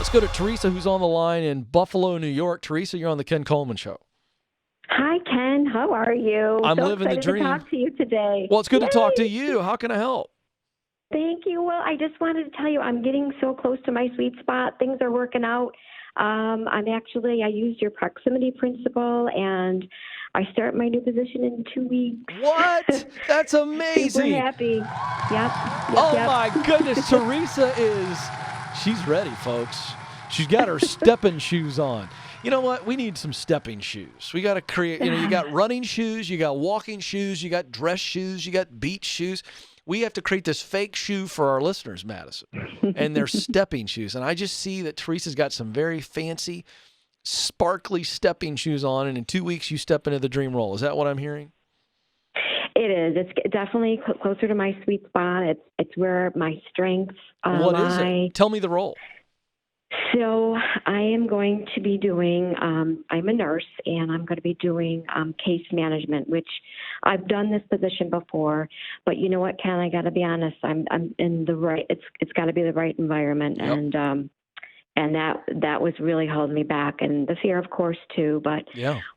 Let's go to Teresa, who's on the line in Buffalo, New York. Teresa, you're on the Ken Coleman Show. Hi, Ken. How are you? I'm so living the excited dream. to talk to you today. Well, it's good Yay! to talk to you. How can I help? Thank you. Well, I just wanted to tell you I'm getting so close to my sweet spot. Things are working out. I used your proximity principle, and I start my new position in 2 weeks. What? That's amazing. Super happy. Yep. Oh, my goodness. She's ready, folks. She's got her stepping shoes on. You know what? We need some stepping shoes. We got to create, you got running shoes, you got walking shoes, you got dress shoes, you got beach shoes. We have to create this fake shoe for our listeners, Madison, and they're stepping shoes. And I just see that Teresa's got some very fancy, sparkly stepping shoes on, and in 2 weeks you step into the dream role. Is that what I'm hearing? It is. It's definitely closer to my sweet spot. It's where my strengths lie. What is it? Tell me the role. So I am going to be doing, I'm a nurse, and I'm going to be doing case management, which I've done this position before. But you know what, Ken? I got to be honest. I'm in the right. It's got to be the right environment, Yep. and that was really holding me back, and the fear, of course, too. But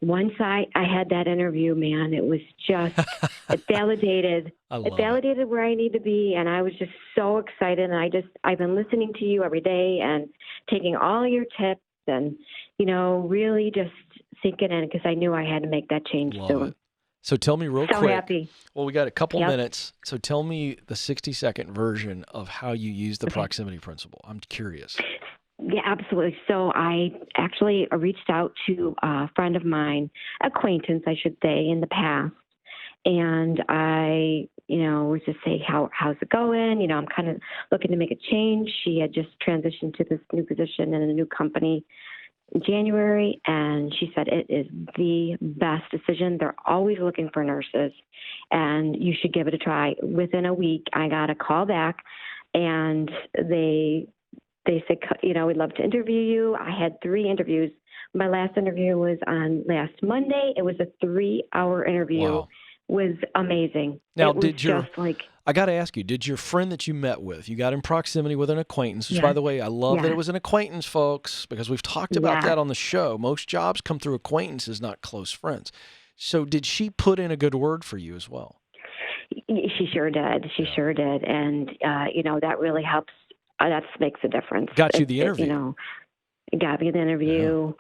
once I had that interview, man, it was just it validated. It validated where I need to be, and I was just so excited. And I've been listening to you every day and taking all your tips, and really just sinking in because I knew I had to make that change soon. It. So tell me real quick. Happy. Well, we got a couple minutes. So tell me the 60-second version of how you use the proximity principle. I'm curious. Yeah, absolutely. So I actually reached out to a friend of mine, acquaintance, I should say, in the past. And I, was just say, how's it going? I'm kind of looking to make a change. She had just transitioned to this new position in a new company in January. And she said, it is the best decision. They're always looking for nurses, and you should give it a try. Within a week, I got a call back, and they said, we'd love to interview you. I had 3 interviews. My last interview was on last Monday. It was a 3-hour interview. Wow. It was amazing. Now, I got to ask you, did your friend that you met with, you got in proximity with an acquaintance, which, by the way, I love that it was an acquaintance, folks, because we've talked about that on the show. Most jobs come through acquaintances, not close friends. So did she put in a good word for you as well? She sure did. She sure did. And, that really helps. That makes a difference. Got you the interview. It got me the interview.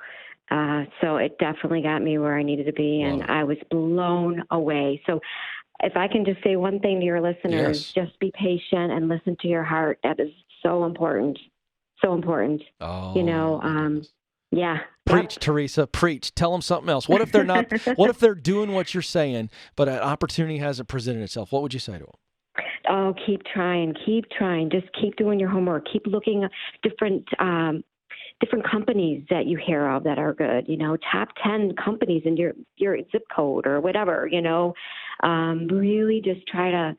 So it definitely got me where I needed to be, and I was blown away. So if I can just say one thing to your listeners, just be patient and listen to your heart. That is so important. So important. Oh, yeah. Preach, Teresa, preach. Tell them something else. What if they're not, what if they're doing what you're saying, but an opportunity hasn't presented itself? What would you say to them? Oh, keep trying. Just keep doing your homework. Keep looking at different companies that you hear of that are good. Top 10 companies in your zip code or whatever. Really just try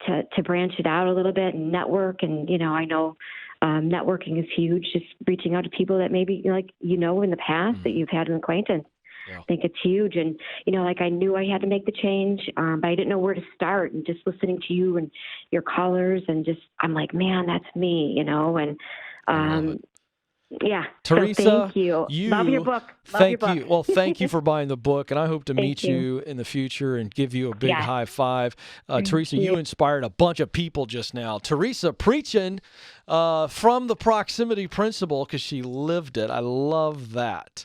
to branch it out a little bit and network. And I know networking is huge. Just reaching out to people that maybe in the past that you've had an acquaintance. Yeah. I think it's huge. And, I knew I had to make the change, but I didn't know where to start. And just listening to you and your callers and I'm like, man, that's me, and, yeah. Teresa, so thank you. Love your book. Thank you. Well, thank you for buying the book, and I hope to meet you in the future and give you a big high five. Teresa, you inspired a bunch of people just now. Teresa preaching from the proximity principle because she lived it. I love that.